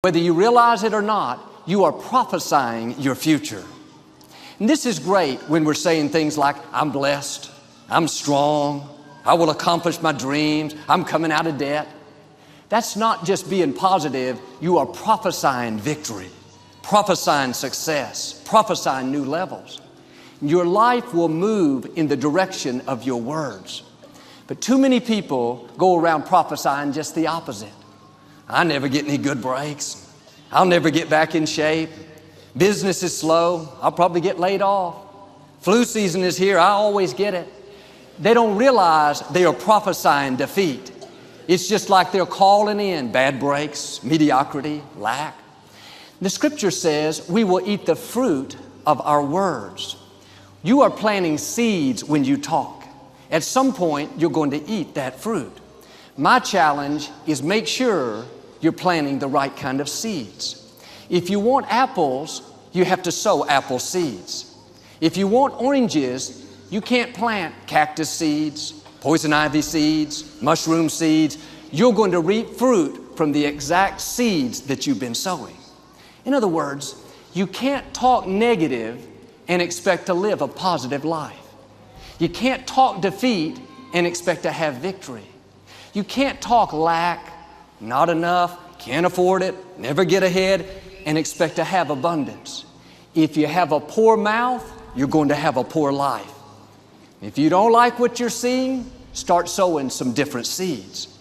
Whether you realize it or not, you are prophesying your future. And this is great when we're saying things like, I'm blessed, I'm strong, I will accomplish my dreams, I'm coming out of debt. That's not just being positive, you are prophesying victory, prophesying success, prophesying new levels. Your life will move in the direction of your words. But too many people go around prophesying just the opposite. I never get any good breaks. I'll never get back in shape. Business is slow. I'll probably get laid off. Flu season is here. I always get it. They don't realize they are prophesying defeat. It's just like they're calling in bad breaks, mediocrity, lack. The scripture says we will eat the fruit of our words. You are planting seeds when you talk. At some point, you're going to eat that fruit. My challenge is make sure you're planting the right kind of seeds. If you want apples, you have to sow apple seeds. If you want oranges, you can't plant cactus seeds, poison ivy seeds, mushroom seeds. You're going to reap fruit from the exact seeds that you've been sowing. In other words, you can't talk negative and expect to live a positive life. You can't talk defeat and expect to have victory. You can't talk lack, not enough, can't afford it, never get ahead, and expect to have abundance. If you have a poor mouth, you're going to have a poor life. If you don't like what you're seeing, start sowing some different seeds.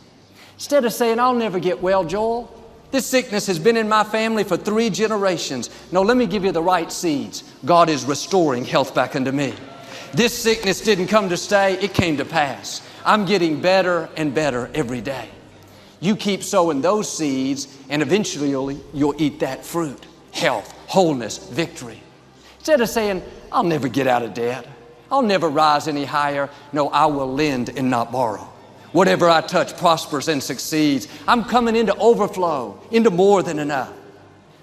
Instead of saying, I'll never get well, Joel. This sickness has been in my family for 3 generations. No, let me give you the right seeds. God is restoring health back unto me. This sickness didn't come to stay, it came to pass. I'm getting better and better every day. You keep sowing those seeds and eventually you'll eat that fruit. Health, wholeness, victory. Instead of saying, I'll never get out of debt. I'll never rise any higher. No, I will lend and not borrow. Whatever I touch prospers and succeeds. I'm coming into overflow, into more than enough.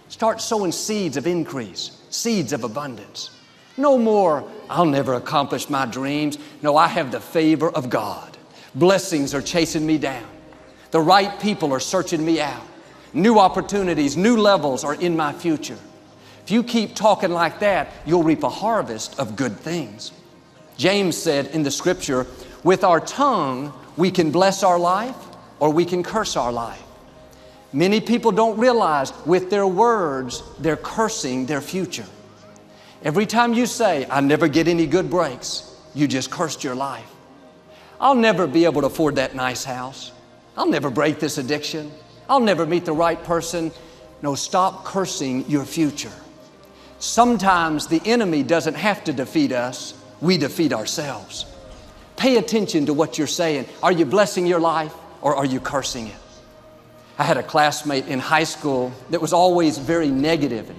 Start sowing seeds of increase, seeds of abundance. No more, I'll never accomplish my dreams. No, I have the favor of God. Blessings are chasing me down. The right people are searching me out. New opportunities, new levels are in my future. If you keep talking like that, you'll reap a harvest of good things. James said in the scripture, with our tongue, we can bless our life or we can curse our life. Many people don't realize with their words, they're cursing their future. Every time you say, I never get any good breaks, you just cursed your life. I'll never be able to afford that nice house. I'll never break this addiction. I'll never meet the right person. No, stop cursing your future. Sometimes the enemy doesn't have to defeat us. We defeat ourselves. Pay attention to what you're saying. Are you blessing your life or are you cursing it? I had a classmate in high school that was always very negative. And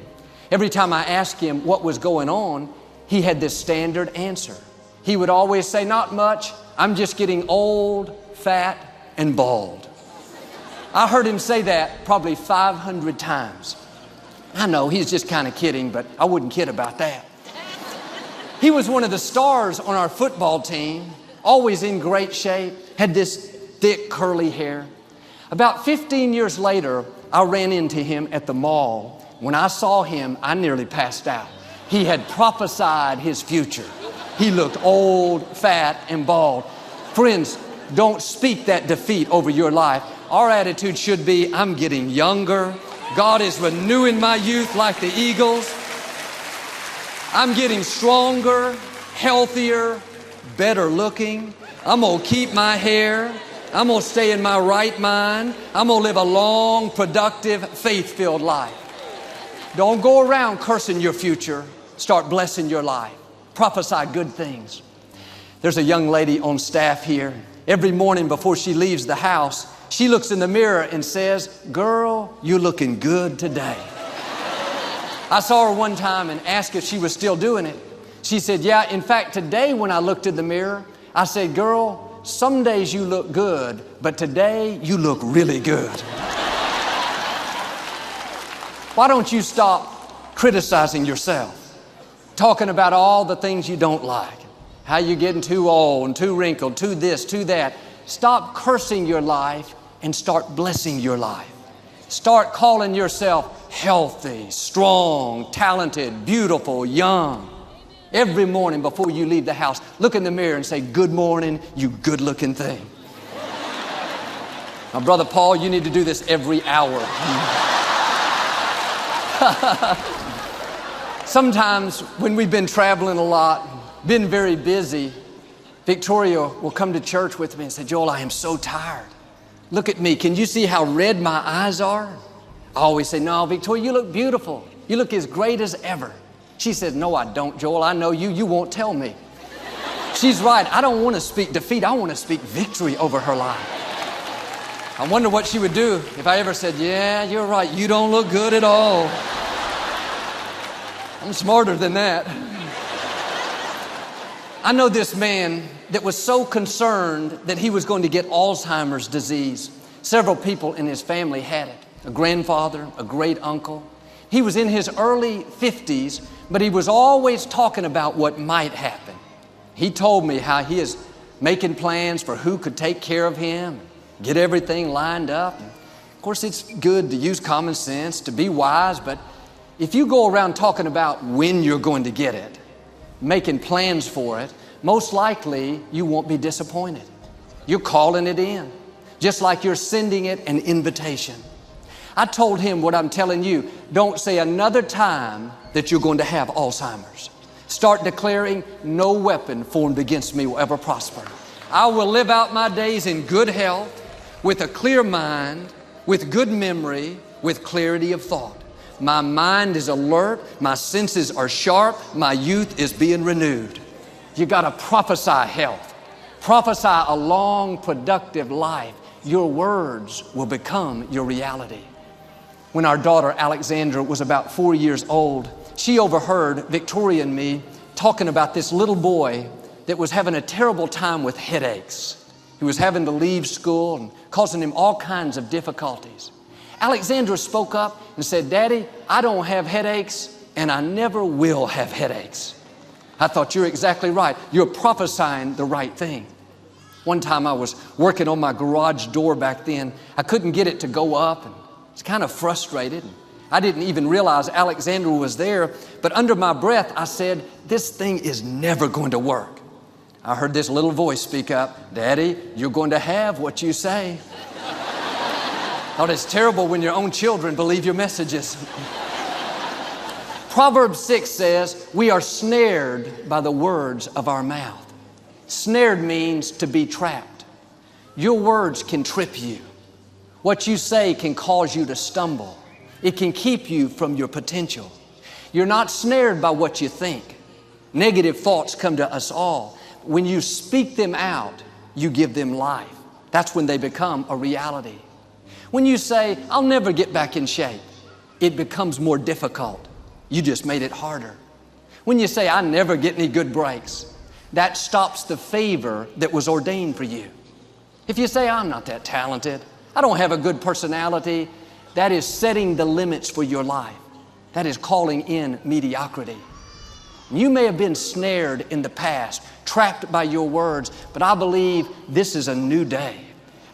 every time I asked him what was going on, he had this standard answer. He would always say, not much. I'm just getting old, fat, and bald. I heard him say that probably 500 times. I know he's just kind of kidding, but I wouldn't kid about that. He was one of the stars on our football team, always in great shape, had this thick curly hair. About 15 years later, I ran into him at the mall. When I saw him, I nearly passed out. He had prophesied his future. He looked old, fat, and bald. Friends, don't speak that defeat over your life. Our attitude should be, I'm getting younger. God is renewing my youth like the eagles. I'm getting stronger, healthier, better looking. I'm going to keep my hair. I'm going to stay in my right mind. I'm going to live a long, productive, faith-filled life. Don't go around cursing your future. Start blessing your life. Prophesy good things. There's a young lady on staff here. Every morning before she leaves the house, she looks in the mirror and says, girl, you're looking good today. I saw her one time and asked if she was still doing it. She said, yeah, in fact, today when I looked in the mirror, I said, girl, some days you look good, but today you look really good. Why don't you stop criticizing yourself, talking about all the things you don't like, how you're getting too old and too wrinkled, too this, too that. Stop cursing your life and start blessing your life. Start calling yourself healthy, strong, talented, beautiful, young. Every morning before you leave the house, look in the mirror and say, "Good morning, you good-looking thing." Now, Brother Paul, you need to do this every hour. Sometimes when we've been traveling a lot, been very busy, Victoria will come to church with me and say, "Joel, I am so tired. Look at me. Can you see how red my eyes are?" I always say, "No, Victoria, you look beautiful. You look as great as ever." She says, "No, I don't, Joel. I know you. You won't tell me." She's right. I don't want to speak defeat. I want to speak victory over her life. I wonder what she would do if I ever said, "Yeah, you're right. You don't look good at all." I'm smarter than that. I know this man that was so concerned that he was going to get Alzheimer's disease. Several people in his family had it. A grandfather, a great uncle. He was in his early 50s, but he was always talking about what might happen. He told me how he is making plans for who could take care of him, get everything lined up. Of course, it's good to use common sense, to be wise, but if you go around talking about when you're going to get it, making plans for it, most likely you won't be disappointed. You're calling it in, just like you're sending it an invitation. I told him what I'm telling you. Don't say another time that you're going to have Alzheimer's. Start declaring, "No weapon formed against me will ever prosper. I will live out my days in good health, with a clear mind, with good memory, with clarity of thought. My mind is alert, my senses are sharp, my youth is being renewed." You got to prophesy health. Prophesy a long, productive life. Your words will become your reality. When our daughter Alexandra was about 4 years old, she overheard Victoria and me talking about this little boy that was having a terrible time with headaches. He was having to leave school and causing him all kinds of difficulties. Alexandra spoke up and said, "Daddy, I don't have headaches and I never will have headaches." I thought, you're exactly right. You're prophesying the right thing. One time I was working on my garage door back then. I couldn't get it to go up and I was kind of frustrated. I didn't even realize Alexandra was there, but under my breath I said, "This thing is never going to work." I heard this little voice speak up, "Daddy, you're going to have what you say." Thought it's terrible when your own children believe your messages. Proverbs 6 says, we are snared by the words of our mouth. Snared means to be trapped. Your words can trip you. What you say can cause you to stumble. It can keep you from your potential. You're not snared by what you think. Negative thoughts come to us all. When you speak them out, you give them life. That's when they become a reality. When you say, "I'll never get back in shape," it becomes more difficult. You just made it harder. When you say, "I never get any good breaks," that stops the favor that was ordained for you. If you say, "I'm not that talented, I don't have a good personality," that is setting the limits for your life. That is calling in mediocrity. You may have been snared in the past, trapped by your words, but I believe this is a new day.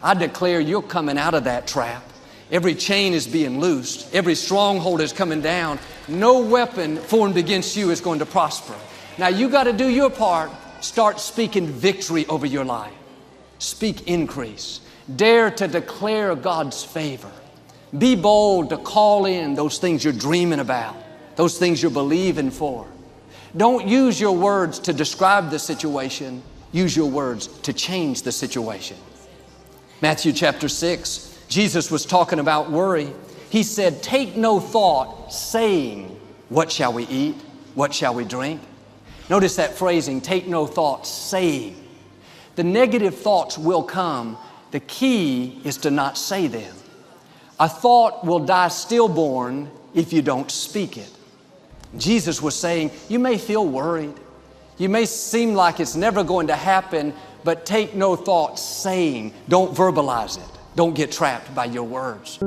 I declare you're coming out of that trap. Every chain is being loosed. Every stronghold is coming down. No weapon formed against you is going to prosper. Now you got to do your part. Start speaking victory over your life. Speak increase. Dare to declare God's favor. Be bold to call in those things you're dreaming about, those things you're believing for. Don't use your words to describe the situation. Use your words to change the situation. Matthew chapter 6, Jesus was talking about worry. He said, "Take no thought, saying, what shall we eat? What shall we drink?" Notice that phrasing, take no thought, saying. The negative thoughts will come. The key is to not say them. A thought will die stillborn if you don't speak it. Jesus was saying, you may feel worried. You may seem like it's never going to happen, but take no thought saying. Don't verbalize it. Don't get trapped by your words.